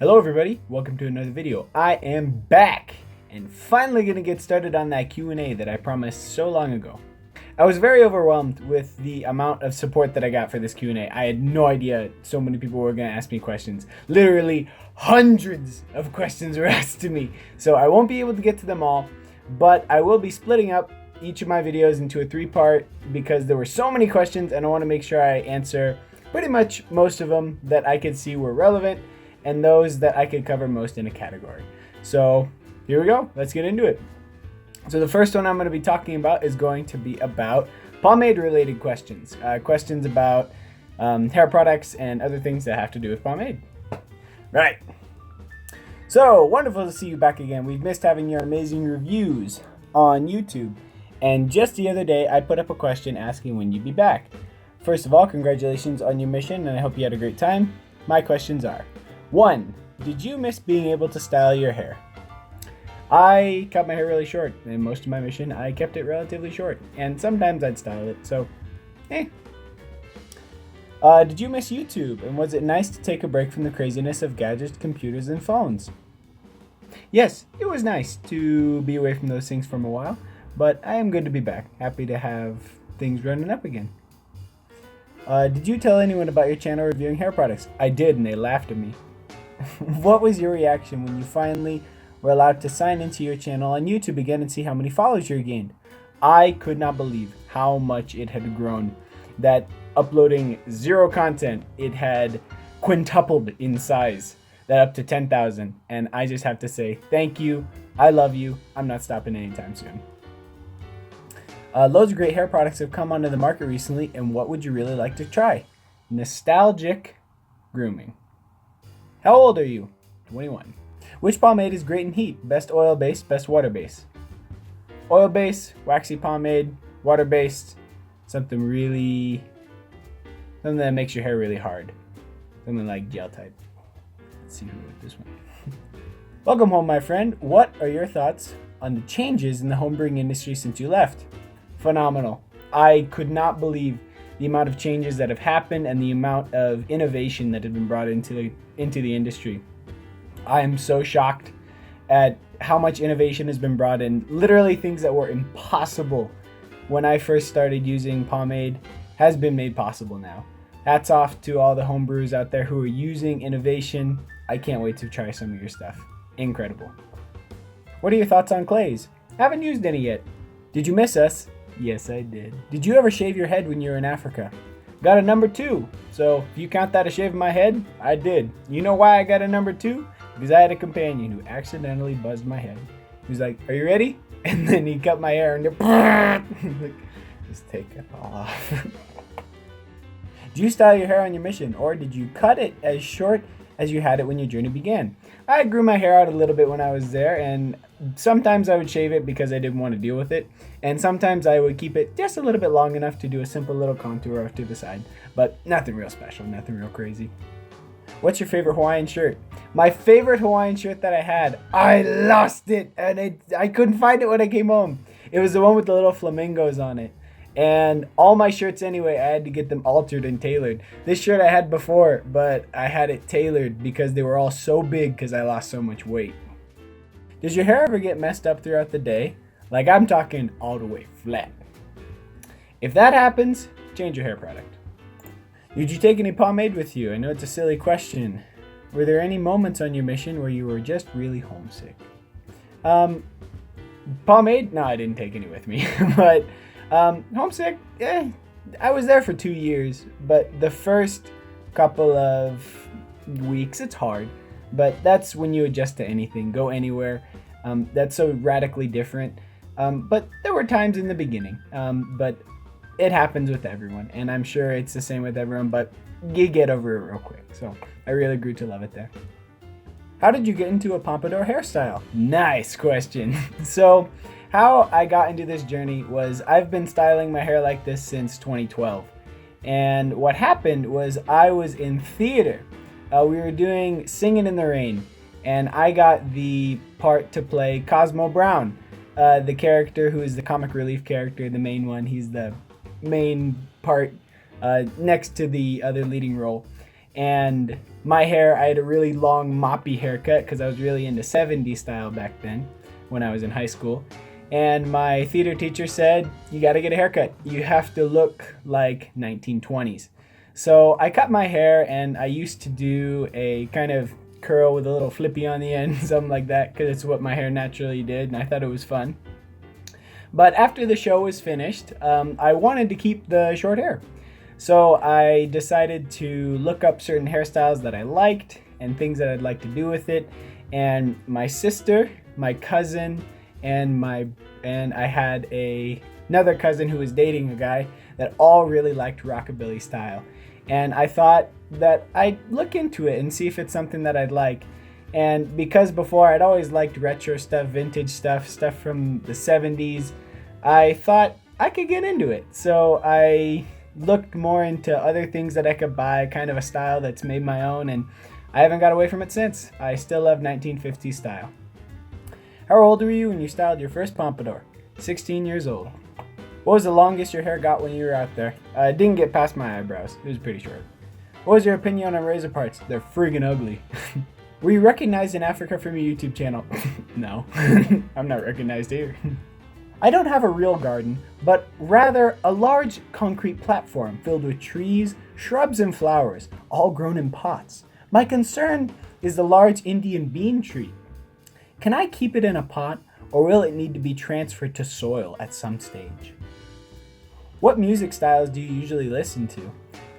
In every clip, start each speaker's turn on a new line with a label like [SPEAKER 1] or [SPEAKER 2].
[SPEAKER 1] Hello everybody, welcome to another video. I am back and finally gonna get started on that Q&A that I promised so long ago. I was very overwhelmed with the amount of support that I got for this Q&A. I had no idea so many people were gonna ask me questions. Literally hundreds of questions were asked to me. So I won't be able to get to them all, but I will be splitting up each of my videos into a 3-part because there were so many questions and I wanna make sure I answer pretty much most of them that I could see were relevant and those that I could cover most in a category. So here we go, let's get into it. So the first one I'm going to be talking about is going to be about pomade related questions. Questions about hair products and other things that have to do with pomade. Right. So wonderful to see you back again. We've missed having your amazing reviews on YouTube. And just the other day I put up a question asking when you'd be back. First of all, congratulations on your mission and I hope you had a great time. My questions are: 1. Did you miss being able to style your hair? I cut my hair really short, and most of my mission I kept it relatively short, and sometimes I'd style it, so Did you miss YouTube, and was it nice to take a break from the craziness of gadgets, computers, and phones? Yes, it was nice to be away from those things for a while, but I am good to be back. Happy to have things running up again. Did you tell anyone about your channel reviewing hair products? I did, and they laughed at me. What was your reaction when you finally were allowed to sign into your channel on YouTube again and see how many followers you gained? I could not believe how much it had grown. That uploading 0 content, it had quintupled in size. That up to 10,000. And I just have to say thank you. I love you. I'm not stopping anytime soon. Loads of great hair products have come onto the market recently, and what would you really like to try? Nostalgic grooming. How old are you? 21. Which pomade is great in heat? Best oil-based, best water-based? Oil-based, waxy pomade, water-based, something that makes your hair really hard. Something like gel type. Let's see who wrote this one. Welcome home, my friend. What are your thoughts on the changes in the homebrewing industry since you left? Phenomenal. I could not believe the amount of changes that have happened and the amount of innovation that have been brought into the industry. I am so shocked at how much innovation has been brought in. Literally things that were impossible when I first started using pomade has been made possible now. Hats off to all the homebrewers out there who are using innovation. I can't wait to try some of your stuff. Incredible. What are your thoughts on clays? Haven't used any yet. Did you miss us? Yes, I did. Did you ever shave your head when you were in Africa? Got a number 2. So if you count that as shaving my head, I did. You know why I got a number 2? Because I had a companion who accidentally buzzed my head. He was like, "Are you ready?" And then he cut my hair and like, just take it all off. Do you style your hair on your mission, or did you cut it as short as you had it when your journey began? I grew my hair out a little bit when I was there, and sometimes I would shave it because I didn't want to deal with it, and sometimes I would keep it just a little bit long enough to do a simple little contour off to the side, but nothing real special, nothing real crazy. What's your favorite Hawaiian shirt? My favorite Hawaiian shirt that I had, I lost it, and I couldn't find it when I came home. It was the one with the little flamingos on it. And all my shirts anyway, I had to get them altered and tailored. This shirt I had before, but I had it tailored because they were all so big because I lost so much weight. Does your hair ever get messed up throughout the day? Like I'm talking all the way flat. If that happens, change your hair product. Did you take any pomade with you? I know it's a silly question. Were there any moments on your mission where you were just really homesick? Pomade? No, I didn't take any with me. But homesick? I was there for 2 years, but the first couple of weeks, it's hard. But that's when you adjust to anything, go anywhere. That's so radically different. But there were times in the beginning. But it happens with everyone, and I'm sure it's the same with everyone, but you get over it real quick. So I really grew to love it there. How did you get into a pompadour hairstyle? Nice question. So how I got into this journey was I've been styling my hair like this since 2012. And what happened was I was in theater. We were doing Singing in the Rain, and I got the part to play Cosmo Brown, the character who is the comic relief character, the main one. He's the main part next to the other leading role. And my hair, I had a really long moppy haircut because I was really into 70s style back then when I was in high school. And my theater teacher said, you got to get a haircut. You have to look like 1920s. So I cut my hair, and I used to do a kind of curl with a little flippy on the end, something like that, because it's what my hair naturally did, and I thought it was fun. But after the show was finished, I wanted to keep the short hair. So I decided to look up certain hairstyles that I liked and things that I'd like to do with it. And my sister, my cousin, and I had another cousin who was dating a guy that all really liked rockabilly style. And I thought that I'd look into it and see if it's something that I'd like. And because before I'd always liked retro stuff, vintage stuff from the 70s, I thought I could get into it. So I looked more into other things that I could buy, kind of a style that's made my own, and I haven't got away from it since. I still love 1950s style. How old were you when you styled your first pompadour? 16 years old. What was the longest your hair got when you were out there? It didn't get past my eyebrows. It was pretty short. What was your opinion on razor parts? They're friggin' ugly. Were you recognized in Africa from your YouTube channel? No, I'm not recognized here. I don't have a real garden, but rather a large concrete platform filled with trees, shrubs, and flowers, all grown in pots. My concern is the large Indian bean tree. Can I keep it in a pot, or will it need to be transferred to soil at some stage? What music styles do you usually listen to?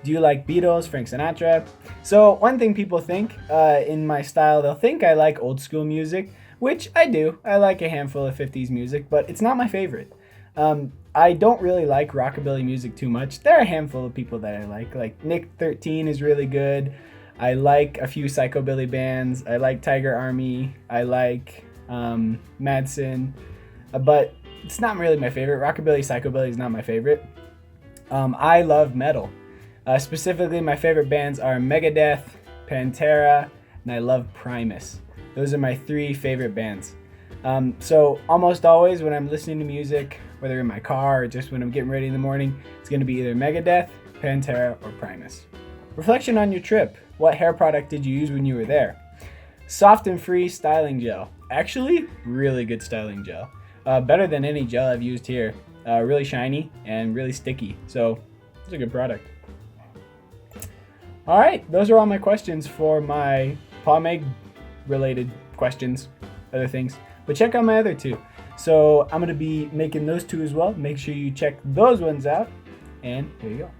[SPEAKER 1] Do you like Beatles, Frank Sinatra? So one thing people think in my style, they'll think I like old school music, which I do. I like a handful of 50s music, but it's not my favorite. I don't really like rockabilly music too much. There are a handful of people that I like Nick 13 is really good. I like a few psychobilly bands. I like Tiger Army. I like Madsen, but it's not really my favorite. Rockabilly, psychobilly is not my favorite. I love metal. Specifically, my favorite bands are Megadeth, Pantera, and I love Primus. Those are my 3 favorite bands. So almost always when I'm listening to music, whether in my car or just when I'm getting ready in the morning, it's going to be either Megadeth, Pantera, or Primus. Reflection on your trip. What hair product did you use when you were there? Soft and Free styling gel. Actually, really good styling gel. Better than any gel I've used here. Really shiny and really sticky. So it's a good product. All right, those are all my questions for my pomade related questions, other things. But check out my other 2. So I'm going to be making those 2 as well. Make sure you check those ones out. And here you go.